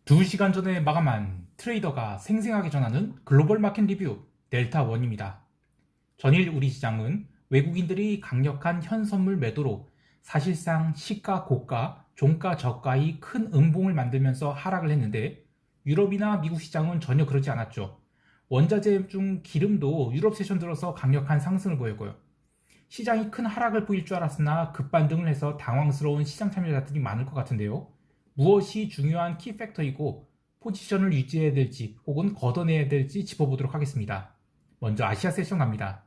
2시간 전에 마감한 트레이더가 생생하게 전하는 글로벌 마켓 리뷰 델타원입니다. 전일 우리 시장은 외국인들이 강력한 현선물 매도로 사실상 시가 고가, 종가 저가의 큰 음봉을 만들면서 하락을 했는데 유럽이나 미국 시장은 전혀 그러지 않았죠. 원자재 중 기름도 유럽 세션 들어서 강력한 상승을 보였고요. 시장이 큰 하락을 보일 줄 알았으나 급반등을 해서 당황스러운 시장 참여자들이 많을 것 같은데요. 무엇이 중요한 키팩터이고 포지션을 유지해야 될지 혹은 걷어내야 될지 짚어보도록 하겠습니다. 먼저 아시아 세션 갑니다.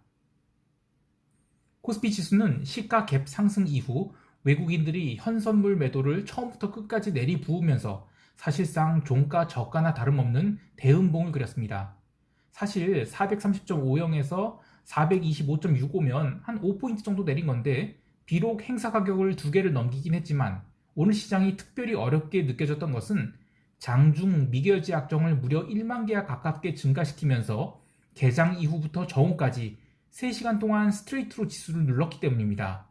코스피 지수는 시가 갭 상승 이후 외국인들이 현선물 매도를 처음부터 끝까지 내리부으면서 사실상 종가 저가나 다름없는 대음봉을 그렸습니다. 사실 430.50에서 425.65면 한 5포인트 정도 내린 건데 비록 행사 가격을 2개를 넘기긴 했지만 오늘 시장이 특별히 어렵게 느껴졌던 것은 장중 미결제 약정을 무려 1만 개와 가깝게 증가시키면서 개장 이후부터 정오까지 3시간 동안 스트레이트로 지수를 눌렀기 때문입니다.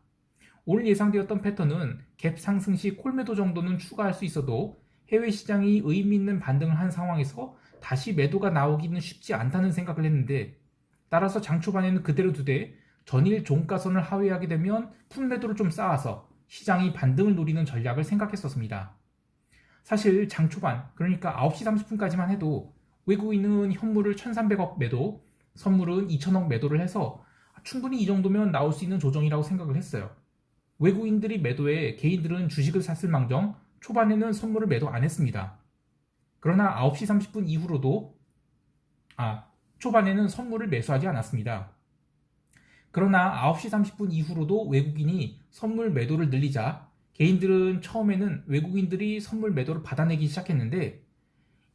오늘 예상되었던 패턴은 갭 상승 시 콜매도 정도는 추가할 수 있어도 해외 시장이 의미 있는 반등을 한 상황에서 다시 매도가 나오기는 쉽지 않다는 생각을 했는데 따라서 장 초반에는 그대로 두되 전일 종가선을 하회하게 되면 풋매도를 좀 쌓아서 시장이 반등을 노리는 전략을 생각했었습니다. 사실 장 초반, 그러니까 9시 30분까지만 해도 외국인은 현물을 1,300억 매도, 선물은 2,000억 매도를 해서 충분히 이 정도면 나올 수 있는 조정이라고 생각을 했어요. 외국인들이 매도해 개인들은 주식을 샀을 망정 초반에는 선물을 매도 안 했습니다. 그러나 9시 30분 이후로도 초반에는 선물을 매수하지 않았습니다. 그러나 9시 30분 이후로도 외국인이 선물 매도를 늘리자 개인들은 처음에는 외국인들이 선물 매도를 받아내기 시작했는데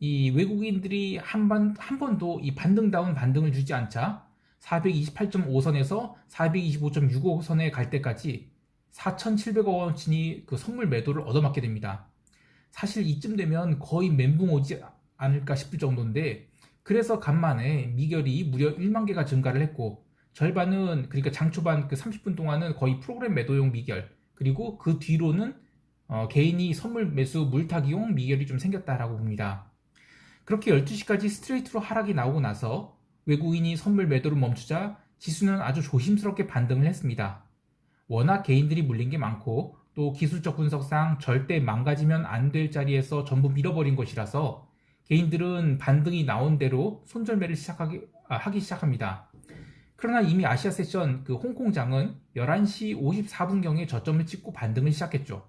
이 외국인들이 한 번도 이 반등다운 반등을 주지 않자 428.5선에서 425.65선에 갈 때까지 4,700억 원치니 그 선물 매도를 얻어맞게 됩니다. 사실 이쯤 되면 거의 멘붕 오지 않을까 싶을 정도인데 그래서 간만에 미결이 무려 1만 개가 증가를 했고 절반은 그러니까 장초반 그 30분 동안은 거의 프로그램 매도용 미결 그리고 그 뒤로는 개인이 선물 매수 물타기용 미결이 좀 생겼다라고 봅니다. 그렇게 12시까지 스트레이트로 하락이 나오고 나서 외국인이 선물 매도를 멈추자 지수는 아주 조심스럽게 반등을 했습니다. 워낙 개인들이 물린 게 많고 또 기술적 분석상 절대 망가지면 안 될 자리에서 전부 밀어버린 것이라서 개인들은 반등이 나온 대로 손절매를 하기 시작합니다. 그러나 이미 아시아 세션 그 홍콩장은 11시 54분경에 저점을 찍고 반등을 시작했죠.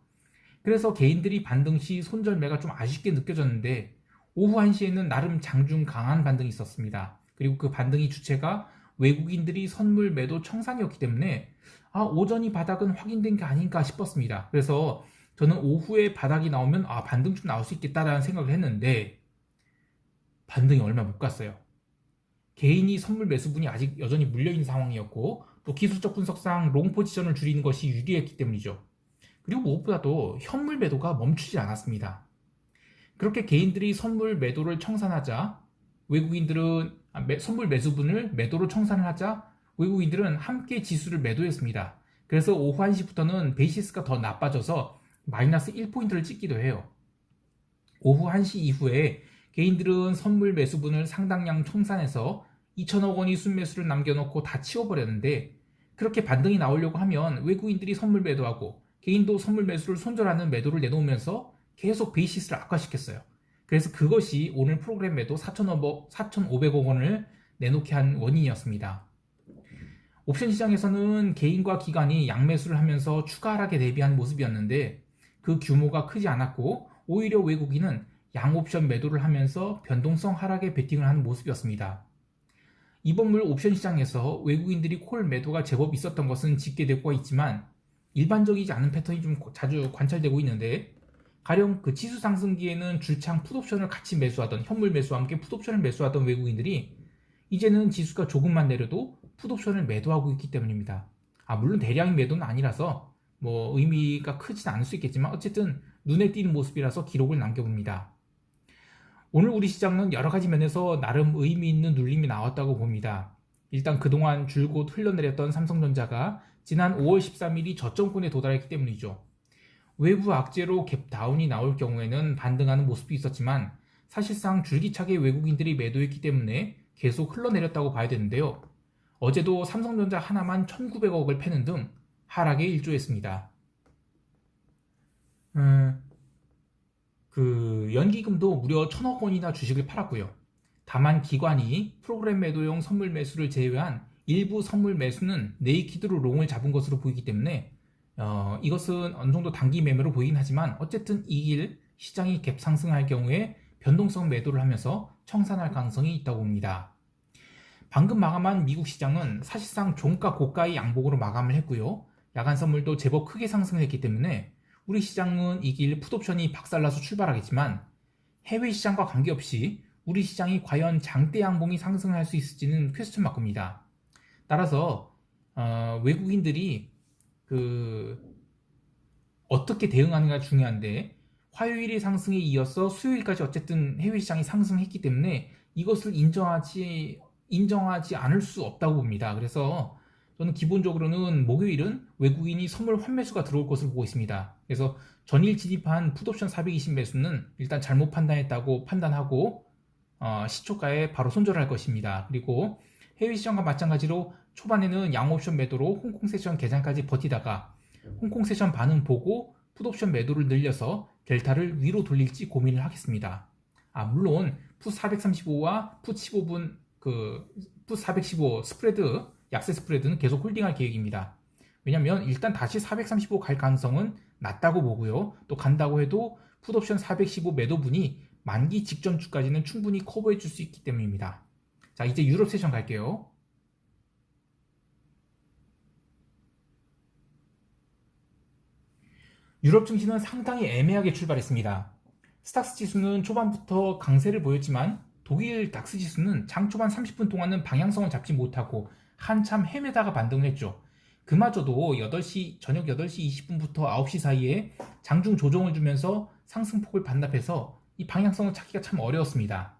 그래서 개인들이 반등 시 손절매가 좀 아쉽게 느껴졌는데 오후 1시에는 나름 장중 강한 반등이 있었습니다. 그리고 그 반등의 주체가 외국인들이 선물 매도 청산이었기 때문에 오전이 바닥은 확인된 게 아닌가 싶었습니다. 그래서 저는 오후에 바닥이 나오면 반등 좀 나올 수 있겠다라는 생각을 했는데 반등이 얼마 못 갔어요. 개인이 선물 매수분이 아직 여전히 물려있는 상황이었고 또 기술적 분석상 롱 포지션을 줄이는 것이 유리했기 때문이죠. 그리고 무엇보다도 현물 매도가 멈추지 않았습니다. 그렇게 개인들이 선물 매도를 청산하자 외국인들은 선물 매수분을 매도로 청산을 하자 외국인들은 함께 지수를 매도했습니다. 그래서 오후 1시부터는 베이시스가 더 나빠져서 마이너스 1포인트를 찍기도 해요. 오후 1시 이후에 개인들은 선물 매수분을 상당량 청산해서 2천억 원이 순매수를 남겨놓고 다 치워버렸는데 그렇게 반등이 나오려고 하면 외국인들이 선물 매도하고 개인도 선물 매수를 손절하는 매도를 내놓으면서 계속 베이시스를 악화시켰어요. 그래서 그것이 오늘 프로그램 매도 4,500억 원을 내놓게 한 원인이었습니다. 옵션 시장에서는 개인과 기관이 양매수를 하면서 추가 하락에 대비한 모습이었는데 그 규모가 크지 않았고 오히려 외국인은 양옵션 매도를 하면서 변동성 하락에 베팅을 하는 모습이었습니다. 이번 물 옵션 시장에서 외국인들이 콜 매도가 제법 있었던 것은 짚게 되고 있지만 일반적이지 않은 패턴이 좀 자주 관찰되고 있는데 가령 그 지수 상승기에는 줄창 풋옵션을 같이 매수하던 현물 매수와 함께 풋옵션을 매수하던 외국인들이 이제는 지수가 조금만 내려도 풋옵션을 매도하고 있기 때문입니다. 물론 대량의 매도는 아니라서 의미가 크진 않을 수 있겠지만 어쨌든 눈에 띄는 모습이라서 기록을 남겨봅니다. 오늘 우리 시장은 여러 가지 면에서 나름 의미 있는 눌림이 나왔다고 봅니다. 일단 그동안 줄곧 흘러내렸던 삼성전자가 지난 5월 13일이 저점권에 도달했기 때문이죠. 외부 악재로 갭 다운이 나올 경우에는 반등하는 모습도 있었지만 사실상 줄기차게 외국인들이 매도했기 때문에 계속 흘러내렸다고 봐야 되는데요. 어제도 삼성전자 하나만 1900억을 패는 등 하락에 일조했습니다. 연기금도 무려 1000억 원이나 주식을 팔았고요. 다만 기관이 프로그램 매도용 선물 매수를 제외한 일부 선물 매수는 네이키드로 롱을 잡은 것으로 보이기 때문에 이것은 어느 정도 단기 매매로 보이긴 하지만 어쨌든 이 일 시장이 갭 상승할 경우에 변동성 매도를 하면서 청산할 가능성이 있다고 봅니다. 방금 마감한 미국 시장은 사실상 종가 고가의 양봉으로 마감을 했고요. 야간 선물도 제법 크게 상승했기 때문에 우리 시장은 이 길 풋옵션이 박살나서 출발하겠지만 해외 시장과 관계없이 우리 시장이 과연 장대 양봉이 상승할 수 있을지는 퀘스천 마크입니다. 따라서 외국인들이 어떻게 대응하는가 중요한데 화요일의 상승에 이어서 수요일까지 어쨌든 해외 시장이 상승했기 때문에 이것을 인정하지 않을 수 없다고 봅니다. 그래서 저는 기본적으로는 목요일은 외국인이 선물 환매수가 들어올 것으로 보고 있습니다. 그래서 전일 진입한 풋옵션 420 매수는 일단 잘못 판단했다고 판단하고 시초가에 바로 손절할 것입니다. 그리고 해외 시장과 마찬가지로 초반에는 양옵션 매도로 홍콩 세션 개장까지 버티다가 홍콩 세션 반응 보고 풋옵션 매도를 늘려서 델타를 위로 돌릴지 고민을 하겠습니다. 물론 풋 435와 풋 15분 풋 415 스프레드 약세 스프레드는 계속 홀딩할 계획입니다. 왜냐면 일단 다시 435 갈 가능성은 낮다고 보고요. 또 간다고 해도 풋옵션 415 매도분이 만기 직전 주까지는 충분히 커버해 줄 수 있기 때문입니다. 자, 이제 유럽 세션 갈게요. 유럽 증시는 상당히 애매하게 출발했습니다. 스탁스 지수는 초반부터 강세를 보였지만 독일 닥스 지수는 장 초반 30분 동안은 방향성을 잡지 못하고 한참 헤매다가 반등을 했죠. 그마저도 저녁 8시 20분부터 9시 사이에 장중 조정을 주면서 상승폭을 반납해서 이 방향성을 찾기가 참 어려웠습니다.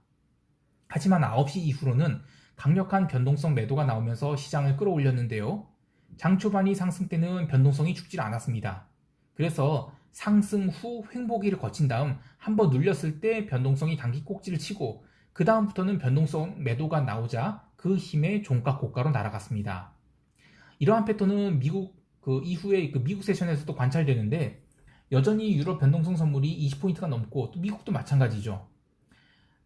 하지만 9시 이후로는 강력한 변동성 매도가 나오면서 시장을 끌어올렸는데요. 장 초반이 상승 때는 변동성이 죽질 않았습니다. 그래서 상승 후 횡보기를 거친 다음 한번 눌렸을 때 변동성이 단기 꼭지를 치고 그 다음부터는 변동성 매도가 나오자 그 힘에 종가 고가로 날아갔습니다. 이러한 패턴은 이후에 미국 세션에서도 관찰되는데 여전히 유럽 변동성 선물이 20포인트가 넘고 또 미국도 마찬가지죠.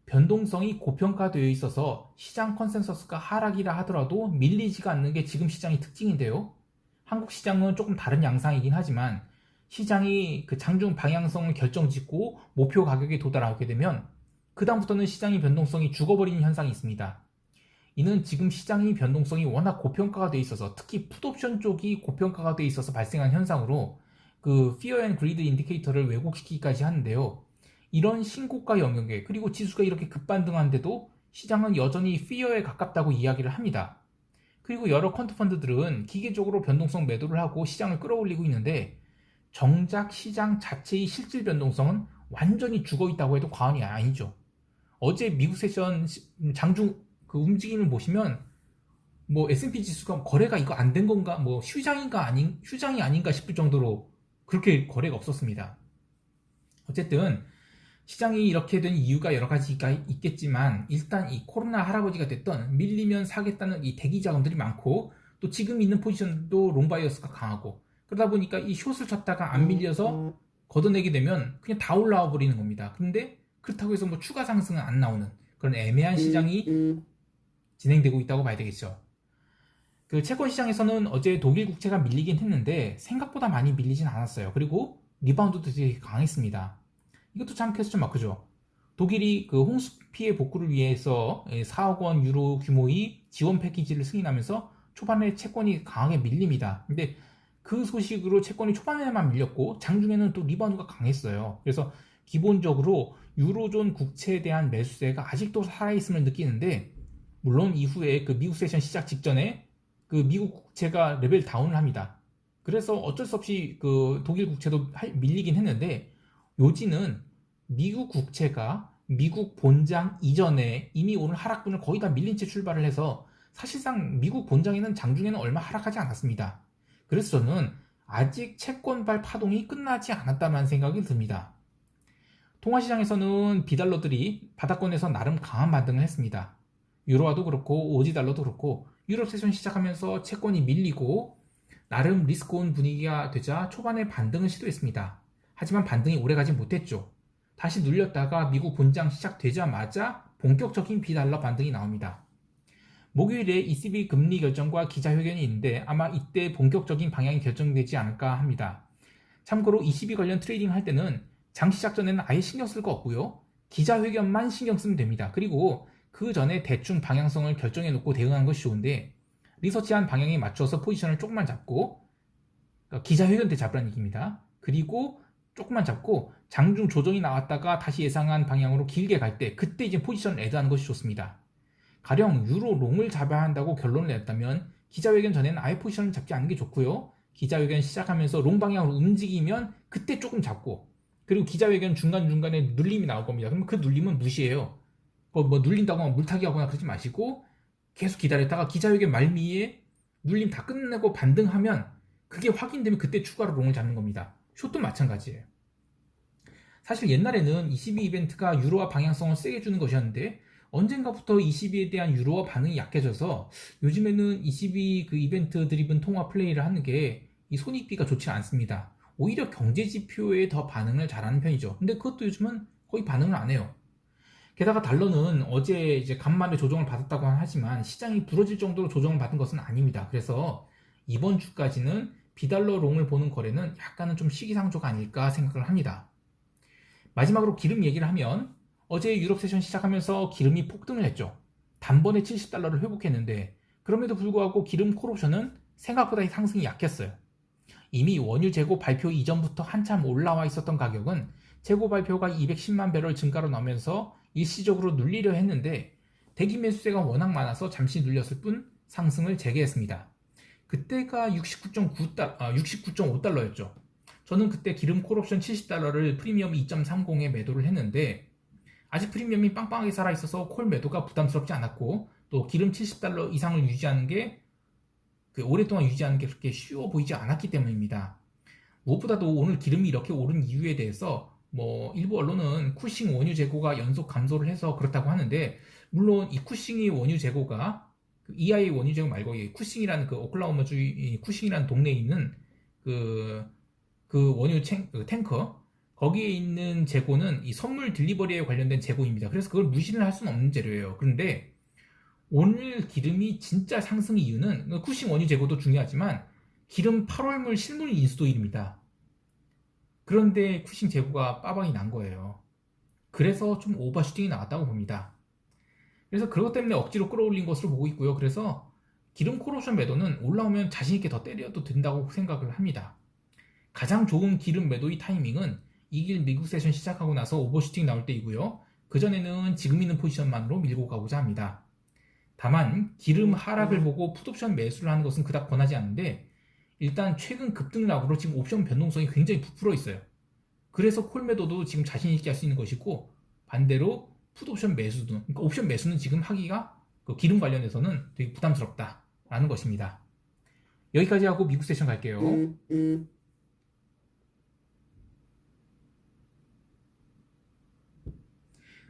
변동성이 고평가되어 있어서 시장 컨센서스가 하락이라 하더라도 밀리지가 않는 게 지금 시장의 특징인데요. 한국 시장은 조금 다른 양상이긴 하지만 시장이 장중 방향성을 결정짓고 목표 가격에 도달하게 되면 그 다음부터는 시장의 변동성이 죽어버리는 현상이 있습니다. 이는 지금 시장의 변동성이 워낙 고평가가 되어 있어서 특히 풋옵션 쪽이 고평가가 되어 있어서 발생한 현상으로 Fear and Greed 인디케이터를 왜곡시키기까지 하는데요. 이런 신고가 영역에 그리고 지수가 이렇게 급반등한데도 시장은 여전히 Fear에 가깝다고 이야기를 합니다. 그리고 여러 퀀트펀드들은 기계적으로 변동성 매도를 하고 시장을 끌어올리고 있는데 정작 시장 자체의 실질 변동성은 완전히 죽어있다고 해도 과언이 아니죠. 어제 미국 세션 장중 움직임을 보시면 S&P 지수가 거래가 이거 안 된 건가 휴장이 아닌가 싶을 정도로 그렇게 거래가 없었습니다. 어쨌든 시장이 이렇게 된 이유가 여러 가지가 있겠지만 일단 이 코로나 할아버지가 됐던 밀리면 사겠다는 이 대기 자금들이 많고 또 지금 있는 포지션도 롱바이어스가 강하고 그러다 보니까 이 숏을 쳤다가 안 밀려서 걷어내게 되면 그냥 다 올라와 버리는 겁니다. 근데 그렇다고 해서 추가 상승은 안 나오는 그런 애매한 시장이 진행되고 있다고 봐야 되겠죠. 채권 시장에서는 어제 독일 국채가 밀리긴 했는데 생각보다 많이 밀리진 않았어요. 그리고 리바운드도 되게 강했습니다. 이것도 참 퀘스천 마크죠. 독일이 홍수 피해 복구를 위해서 4억 원 유로 규모의 지원 패키지를 승인하면서 초반에 채권이 강하게 밀립니다. 근데 그 소식으로 채권이 초반에만 밀렸고 장중에는 또 리바운드가 강했어요. 그래서 기본적으로 유로존 국채에 대한 매수세가 아직도 살아있음을 느끼는데 물론 이후에 미국 세션 시작 직전에 미국 국채가 레벨 다운을 합니다. 그래서 어쩔 수 없이 독일 국채도 밀리긴 했는데 요지는 미국 국채가 미국 본장 이전에 이미 오늘 하락분을 거의 다 밀린 채 출발을 해서 사실상 미국 본장에는 장중에는 얼마 하락하지 않았습니다. 그래서 저는 아직 채권발 파동이 끝나지 않았다는 생각이 듭니다. 통화시장에서는 비달러들이 바닥권에서 나름 강한 반등을 했습니다. 유로화도 그렇고 오지달러도 그렇고 유럽 세션 시작하면서 채권이 밀리고 나름 리스크온 분위기가 되자 초반에 반등을 시도했습니다. 하지만 반등이 오래가지 못했죠. 다시 눌렸다가 미국 본장 시작되자마자 본격적인 비달러 반등이 나옵니다. 목요일에 ECB 금리 결정과 기자회견이 있는데 아마 이때 본격적인 방향이 결정되지 않을까 합니다. 참고로 ECB 관련 트레이딩 할 때는 장 시작 전에는 아예 신경 쓸 거 없고요. 기자회견만 신경 쓰면 됩니다. 그리고 그 전에 대충 방향성을 결정해 놓고 대응하는 것이 좋은데 리서치한 방향에 맞춰서 포지션을 조금만 잡고 그러니까 기자회견 때 잡으라는 얘기입니다. 그리고 조금만 잡고 장중 조정이 나왔다가 다시 예상한 방향으로 길게 갈 때 그때 이제 포지션을 애드하는 것이 좋습니다. 가령 유로 롱을 잡아야 한다고 결론을 냈다면 기자회견 전에는 아예 포지션을 잡지 않는 게 좋고요. 기자회견 시작하면서 롱 방향으로 움직이면 그때 조금 잡고 그리고 기자회견 중간중간에 눌림이 나올 겁니다. 그러면 그 눌림은 무시해요. 뭐 눌린다고 물타기 하거나 그러지 마시고 계속 기다렸다가 기자회견 말미에 눌림 다 끝내고 반등하면 그게 확인되면 그때 추가로 롱을 잡는 겁니다. 숏도 마찬가지예요. 사실 옛날에는 ECB 이벤트가 유로화 방향성을 세게 주는 것이었는데 언젠가부터 ECB에 대한 유로화 반응이 약해져서 요즘에는 ECB 그 이벤트 드리븐 통화 플레이를 하는 게 이 손익비가 좋지 않습니다. 오히려 경제 지표에 더 반응을 잘하는 편이죠. 근데 그것도 요즘은 거의 반응을 안 해요. 게다가 달러는 어제 이제 간만에 조정을 받았다고 하지만 시장이 부러질 정도로 조정을 받은 것은 아닙니다. 그래서 이번 주까지는 비달러 롱을 보는 거래는 약간은 좀 시기상조가 아닐까 생각을 합니다. 마지막으로 기름 얘기를 하면 어제 유럽 세션 시작하면서 기름이 폭등을 했죠. 단번에 70달러를 회복했는데 그럼에도 불구하고 기름 콜옵션은 생각보다 상승이 약했어요. 이미 원유 재고 발표 이전부터 한참 올라와 있었던 가격은 재고 발표가 210만 배럴 증가로 나오면서 일시적으로 눌리려 했는데 대기 매수세가 워낙 많아서 잠시 눌렸을 뿐 상승을 재개했습니다. 그때가 69.5달러였죠. 저는 그때 기름 콜옵션 70달러를 프리미엄 2.30에 매도를 했는데 아직 프리미엄이 빵빵하게 살아있어서 콜 매도가 부담스럽지 않았고 또 기름 70달러 이상을 유지하는 게 오랫동안 유지하는 게 그렇게 쉬워 보이지 않았기 때문입니다. 무엇보다도 오늘 기름이 이렇게 오른 이유에 대해서 일부 언론은 쿠싱 원유 재고가 연속 감소를 해서 그렇다고 하는데 물론 이 쿠싱이 원유 재고가 EIA 원유 재고 말고 쿠싱이라는 그 오클라호마주 쿠싱이라는 동네에 있는 그 원유 탱커 거기에 있는 재고는 이 선물 딜리버리에 관련된 재고입니다. 그래서 그걸 무시를 할 수는 없는 재료예요. 그런데 오늘 기름이 진짜 상승 이유는 쿠싱 원유 재고도 중요하지만 기름 8월물 실물 인수도일입니다. 그런데 쿠싱 재고가 빠방이 난 거예요. 그래서 좀 오버슈팅이 나왔다고 봅니다. 그래서 그것 때문에 억지로 끌어올린 것으로 보고 있고요. 그래서 기름 콜옵션 매도는 올라오면 자신있게 더 때려도 된다고 생각을 합니다. 가장 좋은 기름 매도의 타이밍은 이길 미국 세션 시작하고 나서 오버슈팅 나올 때이고요. 그전에는 지금 있는 포지션만으로 밀고 가고자 합니다. 다만 기름 하락을 보고 풋옵션 매수를 하는 것은 그닥 권하지 않는데 일단 최근 급등락으로 지금 옵션 변동성이 굉장히 부풀어 있어요. 그래서 콜 매도도 지금 자신 있게 할 수 있는 것이고 반대로 풋옵션 매수도 그러니까 옵션 매수는 지금 하기가 기름 관련해서는 되게 부담스럽다라는 것입니다. 여기까지 하고 미국 세션 갈게요.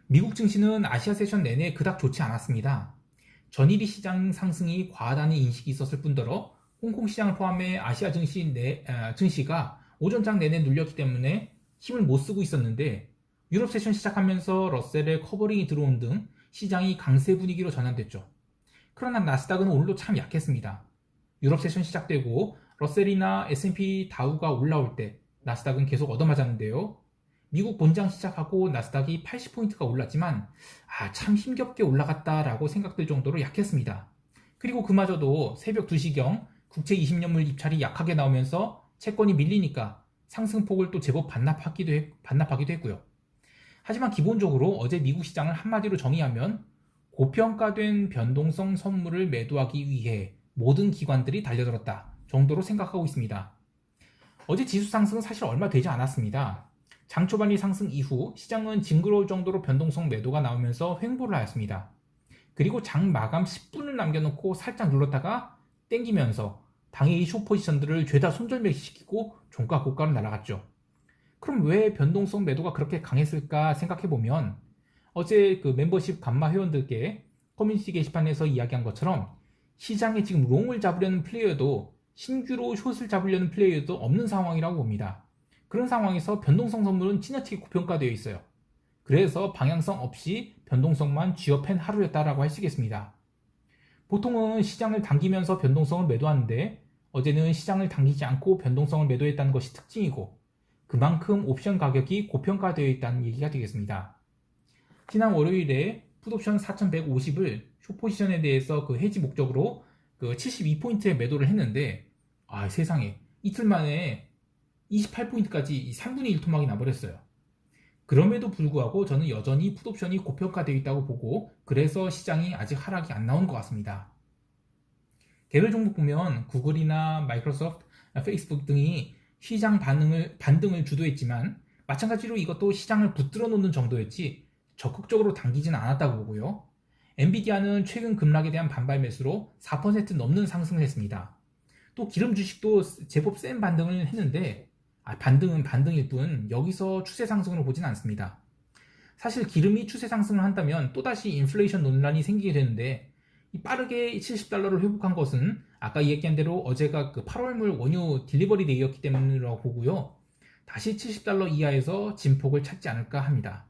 미국 증시는 아시아 세션 내내 그닥 좋지 않았습니다. 전일이 시장 상승이 과하다는 인식이 있었을 뿐더러 홍콩 시장을 포함해 아시아 증시가 오전장 내내 눌렸기 때문에 힘을 못 쓰고 있었는데 유럽 세션 시작하면서 러셀의 커버링이 들어온 등 시장이 강세 분위기로 전환됐죠. 그러나 나스닥은 오늘도 참 약했습니다. 유럽 세션 시작되고 러셀이나 S&P 다우가 올라올 때 나스닥은 계속 얻어맞았는데요. 미국 본장 시작하고 나스닥이 80포인트가 올랐지만 참 힘겹게 올라갔다라고 생각될 정도로 약했습니다. 그리고 그마저도 새벽 2시경 국채 20년물 입찰이 약하게 나오면서 채권이 밀리니까 상승폭을 또 제법 반납하기도 했고요. 하지만 기본적으로 어제 미국 시장을 한마디로 정의하면 고평가된 변동성 선물을 매도하기 위해 모든 기관들이 달려들었다 정도로 생각하고 있습니다. 어제 지수 상승은 사실 얼마 되지 않았습니다. 장 초반이 상승 이후 시장은 징그러울 정도로 변동성 매도가 나오면서 횡보를 하였습니다. 그리고 장 마감 10분을 남겨놓고 살짝 눌렀다가 땡기면서 당연히 숏 포지션들을 죄다 손절매시키고 종가 고가로 날아갔죠. 그럼 왜 변동성 매도가 그렇게 강했을까 생각해보면 어제 그 멤버십 감마 회원들께 커뮤니티 게시판에서 이야기한 것처럼 시장에 지금 롱을 잡으려는 플레이어도 신규로 숏을 잡으려는 플레이어도 없는 상황이라고 봅니다. 그런 상황에서 변동성 선물은 지나치게 고평가되어 있어요. 그래서 방향성 없이 변동성만 쥐어팬 하루였다라고 할 수 있겠습니다. 보통은 시장을 당기면서 변동성을 매도하는데 어제는 시장을 당기지 않고 변동성을 매도했다는 것이 특징이고 그만큼 옵션 가격이 고평가되어 있다는 얘기가 되겠습니다. 지난 월요일에 풋옵션 4150을 숏포지션에 대해서 그 해지 목적으로 그 72포인트에 매도를 했는데 세상에 이틀 만에 28포인트까지 3분의 1토막이 나버렸어요. 그럼에도 불구하고 저는 여전히 풋옵션이 고평가되어 있다고 보고 그래서 시장이 아직 하락이 안 나온 것 같습니다. 개별 종목 보면 구글이나 마이크로소프트, 페이스북 등이 시장 반등을 주도했지만 마찬가지로 이것도 시장을 붙들어 놓는 정도였지 적극적으로 당기진 않았다고 보고요. 엔비디아는 최근 급락에 대한 반발 매수로 4% 넘는 상승을 했습니다. 또 기름 주식도 제법 센 반등을 했는데 반등은 반등일 뿐 여기서 추세 상승으로 보진 않습니다. 사실 기름이 추세 상승을 한다면 또다시 인플레이션 논란이 생기게 되는데 빠르게 $70를 회복한 것은 아까 얘기한 대로 어제가 그 8월물 원유 딜리버리 데이였기 때문이라고 보고요. 다시 $70 이하에서 진폭을 찾지 않을까 합니다.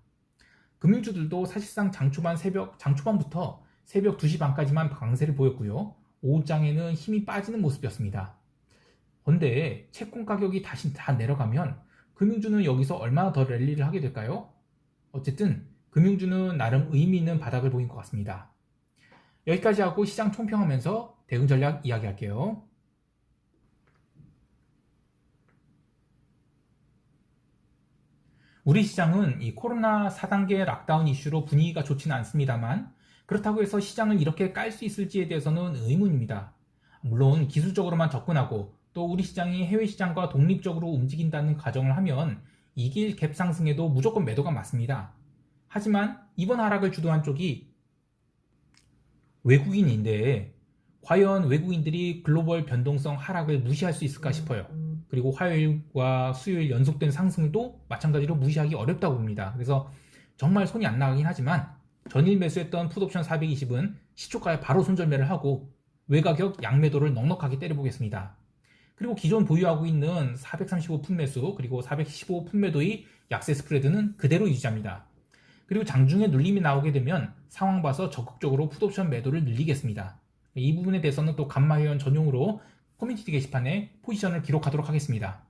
금융주들도 사실상 장 초반부터 새벽 2시 반까지만 강세를 보였고요. 오후장에는 힘이 빠지는 모습이었습니다. 그런데 채권 가격이 다시 다 내려가면 금융주는 여기서 얼마나 더 랠리를 하게 될까요? 어쨌든 금융주는 나름 의미 있는 바닥을 보인 것 같습니다. 여기까지 하고 시장 총평하면서 대응 전략 이야기할게요. 우리 시장은 이 코로나 4단계 락다운 이슈로 분위기가 좋지는 않습니다만 그렇다고 해서 시장을 이렇게 깔 수 있을지에 대해서는 의문입니다. 물론 기술적으로만 접근하고 또 우리 시장이 해외 시장과 독립적으로 움직인다는 가정을 하면 이길 갭 상승에도 무조건 매도가 맞습니다. 하지만 이번 하락을 주도한 쪽이 외국인인데 과연 외국인들이 글로벌 변동성 하락을 무시할 수 있을까 싶어요. 그리고 화요일과 수요일 연속된 상승도 마찬가지로 무시하기 어렵다고 봅니다. 그래서 정말 손이 안 나가긴 하지만 전일 매수했던 풋옵션 420은 시초가에 바로 손절매를 하고 외가격 양매도를 넉넉하게 때려보겠습니다. 그리고 기존 보유하고 있는 435 풋매수 그리고 415 풋매도의 약세 스프레드는 그대로 유지합니다. 그리고 장중에 눌림이 나오게 되면 상황 봐서 적극적으로 풋옵션 매도를 늘리겠습니다. 이 부분에 대해서는 또 감마회원 전용으로 커뮤니티 게시판에 포지션을 기록하도록 하겠습니다.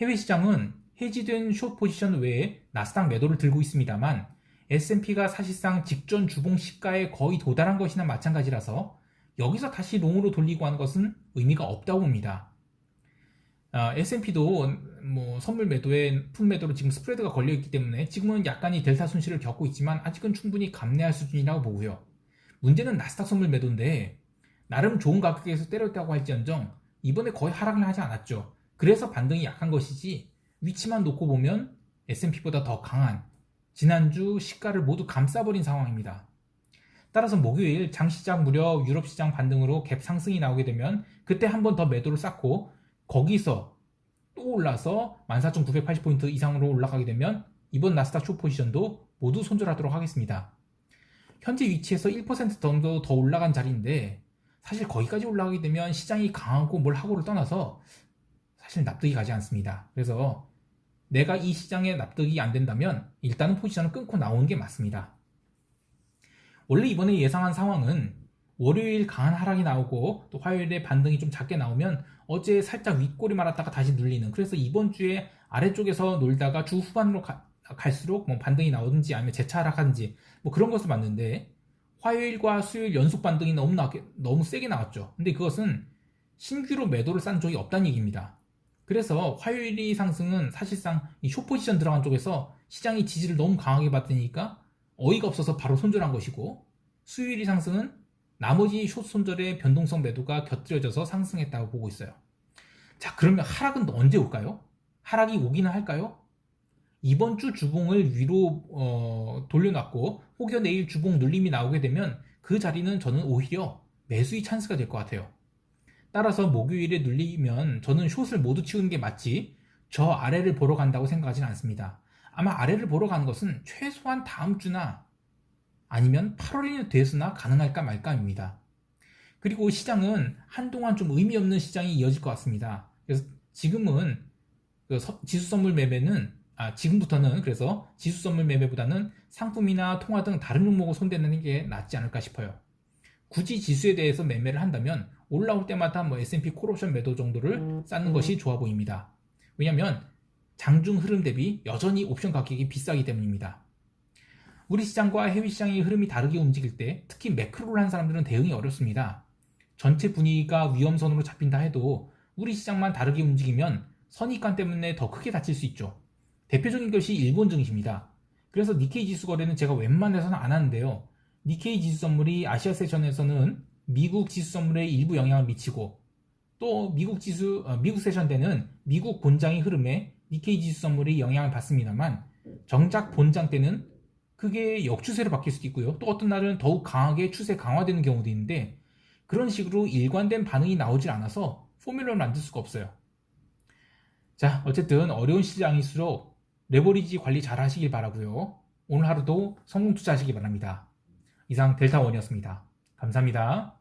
해외 시장은 해지된 숏 포지션 외에 나스닥 매도를 들고 있습니다만 S&P가 사실상 직전 주봉 시가에 거의 도달한 것이나 마찬가지라서 여기서 다시 롱으로 돌리고 하는 것은 의미가 없다고 봅니다. S&P도 선물 매도에 풋 매도로 지금 스프레드가 걸려있기 때문에 지금은 약간의 델타 손실을 겪고 있지만 아직은 충분히 감내할 수준이라고 보고요. 문제는 나스닥 선물 매도인데 나름 좋은 가격에서 때렸다고 할지언정 이번에 거의 하락을 하지 않았죠. 그래서 반등이 약한 것이지 위치만 놓고 보면 S&P보다 더 강한 지난주 시가를 모두 감싸버린 상황입니다. 따라서 목요일 장시작 무렵 유럽 시장 반등으로 갭 상승이 나오게 되면 그때 한 번 더 매도를 쌓고 거기서 또 올라서 14,980포인트 이상으로 올라가게 되면 이번 나스닥 숏 포지션도 모두 손절하도록 하겠습니다. 현재 위치에서 1% 정도 더 올라간 자리인데 사실 거기까지 올라가게 되면 시장이 강하고 뭘 하고를 떠나서 사실 납득이 가지 않습니다. 그래서 내가 이 시장에 납득이 안 된다면 일단은 포지션을 끊고 나오는 게 맞습니다. 원래 이번에 예상한 상황은 월요일 강한 하락이 나오고 또 화요일에 반등이 좀 작게 나오면 어제 살짝 윗골이 말았다가 다시 눌리는, 그래서 이번 주에 아래쪽에서 놀다가 주 후반으로 갈수록 반등이 나오든지 아니면 재차 하락하든지 그런 것을 봤는데 화요일과 수요일 연속 반등이 너무 세게 나왔죠. 근데 그것은 신규로 매도를 싼 적이 없다는 얘기입니다. 그래서 화요일이 상승은 사실상 이 숏포지션 들어간 쪽에서 시장이 지지를 너무 강하게 받으니까 어이가 없어서 바로 손절한 것이고, 수요일이 상승은 나머지 숏 손절의 변동성 매도가 곁들여져서 상승했다고 보고 있어요. 자, 그러면 하락은 언제 올까요? 하락이 오기는 할까요? 이번 주 주봉을 위로 돌려놨고 혹여 내일 주봉 눌림이 나오게 되면 그 자리는 저는 오히려 매수의 찬스가 될 것 같아요. 따라서 목요일에 눌리면 저는 숏을 모두 치우는 게 맞지 저 아래를 보러 간다고 생각하지는 않습니다. 아마 아래를 보러 가는 것은 최소한 다음 주나 아니면 8월이 돼서나 가능할까 말까입니다. 그리고 시장은 한동안 좀 의미 없는 시장이 이어질 것 같습니다. 그래서 지금은 지수 선물 매매는 지금부터는 그래서 지수 선물 매매보다는 상품이나 통화 등 다른 종목을 손대는 게 낫지 않을까 싶어요. 굳이 지수에 대해서 매매를 한다면 올라올 때마다 S&P 콜옵션 매도 정도를 쌓는 것이 좋아 보입니다. 왜냐하면 장중 흐름 대비 여전히 옵션 가격이 비싸기 때문입니다. 우리 시장과 해외 시장의 흐름이 다르게 움직일 때 특히 매크로를 한 사람들은 대응이 어렵습니다. 전체 분위기가 위험선으로 잡힌다 해도 우리 시장만 다르게 움직이면 선입관 때문에 더 크게 다칠 수 있죠. 대표적인 것이 일본 증시입니다. 그래서 니케이 지수 거래는 제가 웬만해서는 안 하는데요. 니케이 지수 선물이 아시아 세션에서는 미국 지수 선물에 일부 영향을 미치고 또 미국 세션 때는 미국 본장의 흐름에 니케이 지수 선물이 영향을 받습니다만 정작 본장 때는 그게 역추세로 바뀔 수도 있고요. 또 어떤 날은 더욱 강하게 추세 강화되는 경우도 있는데 그런 식으로 일관된 반응이 나오질 않아서 포뮬러를 만들 수가 없어요. 자, 어쨌든 어려운 시장일수록 레버리지 관리 잘 하시길 바라고요. 오늘 하루도 성공 투자하시기 바랍니다. 이상 델타원이었습니다. 감사합니다.